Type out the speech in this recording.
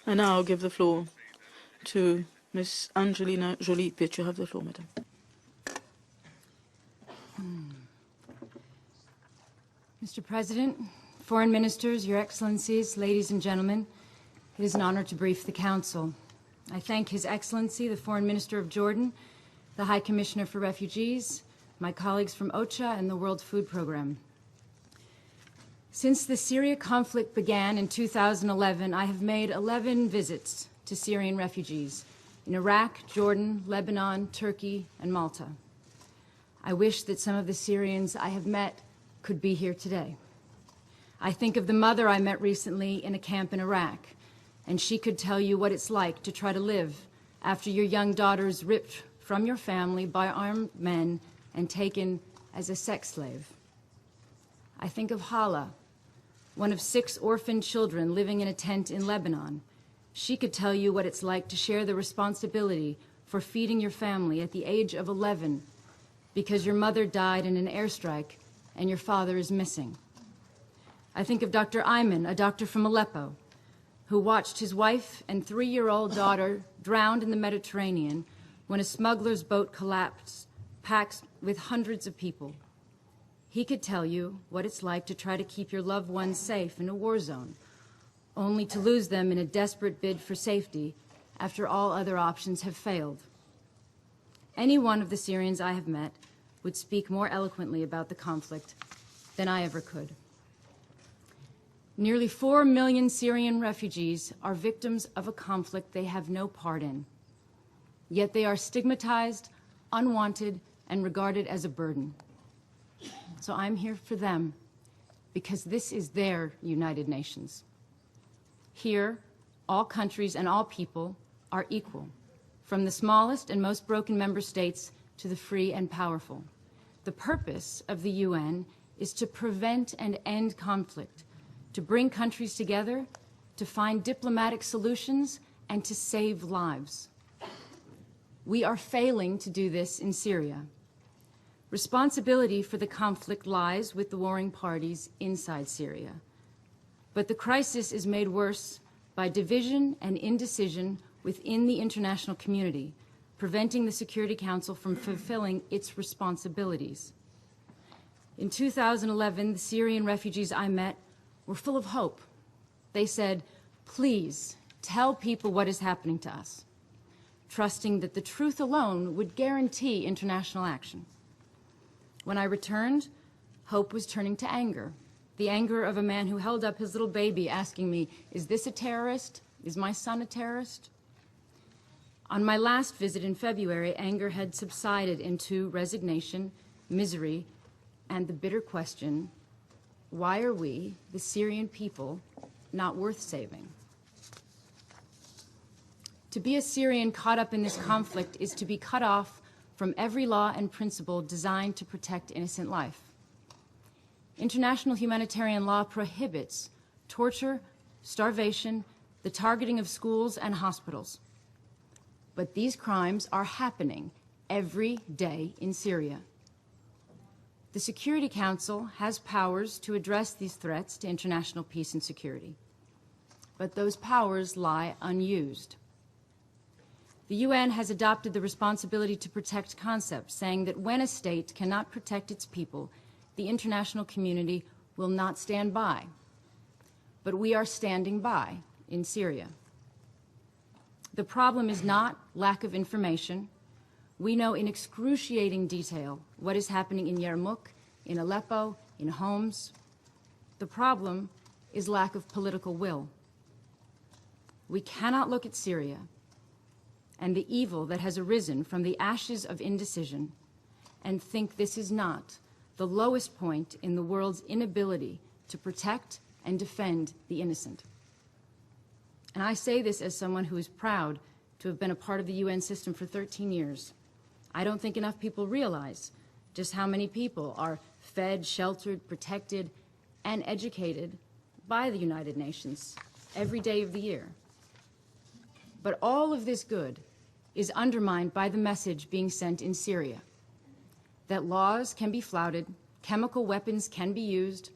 I now give the floor to Ms. Angelina Jolie. You have the floor, madam. Mr. President, foreign ministers, your excellencies, ladies and gentlemen, it is an honor to brief the Council. I thank His Excellency, the Foreign Minister of Jordan, the High Commissioner for Refugees, my colleagues from OCHA and the World Food Programme. Since the Syria conflict began in 2011, I have made 11 visits to Syrian refugees in Iraq, Jordan, Lebanon, Turkey, and Malta. I wish that some of the Syrians I have met could be here today. I think of the mother I met recently in a camp in Iraq, and she could tell you what it's like to try to live after your young daughter is ripped from your family by armed men and taken as a sex slave. I think of Hala, one of 6 orphaned children living in a tent in Lebanon. She could tell you what it's like to share the responsibility for feeding your family at the age of 11 because your mother died in an airstrike and your father is missing. I think of Dr. Ayman, a doctor from Aleppo, who watched his wife and 3-year-old daughter drowned in the Mediterranean when a smuggler's boat collapsed, packed with hundreds of people. He could tell you what it's like to try to keep your loved ones safe in a war zone, only to lose them in a desperate bid for safety after all other options have failed. Any one of the Syrians I have met would speak more eloquently about the conflict than I ever could. Nearly 4 million Syrian refugees are victims of a conflict they have no part in. Yet they are stigmatized, unwanted, and regarded as a burden. So I'm here for them, because this is their United Nations. Here, all countries and all people are equal, from the smallest and most broken member states to the free and powerful. The purpose of the UN is to prevent and end conflict, to bring countries together, to find diplomatic solutions, and to save lives. We are failing to do this in Syria. Responsibility for the conflict lies with the warring parties inside Syria. But the crisis is made worse by division and indecision within the international community, preventing the Security Council from fulfilling its responsibilities. In 2011, the Syrian refugees I met were full of hope. They said, "Please tell people what is happening to us," trusting that the truth alone would guarantee international action. When I returned, hope was turning to anger, the anger of a man who held up his little baby asking me, "Is this a terrorist? Is my son a terrorist?" On my last visit in February, anger had subsided into resignation, misery, and the bitter question, why are we, the Syrian people, not worth saving? To be a Syrian caught up in this conflict is to be cut off from every law and principle designed to protect innocent life. International humanitarian law prohibits torture, starvation, the targeting of schools and hospitals. But these crimes are happening every day in Syria. The Security Council has powers to address these threats to international peace and security, but those powers lie unused. The UN has adopted the responsibility to protect concept, saying that when a state cannot protect its people, the international community will not stand by. But we are standing by in Syria. The problem is not lack of information. We know in excruciating detail what is happening in Yarmouk, in Aleppo, in Homs. The problem is lack of political will. We cannot look at Syria and the evil that has arisen from the ashes of indecision and think this is not the lowest point in the world's inability to protect and defend the innocent. And I say this as someone who is proud to have been a part of the UN system for 13 years. I don't think enough people realize just how many people are fed, sheltered, protected, and educated by the United Nations every day of the year. But all of this good is undermined by the message being sent in Syria, that laws can be flouted, chemical weapons can be used,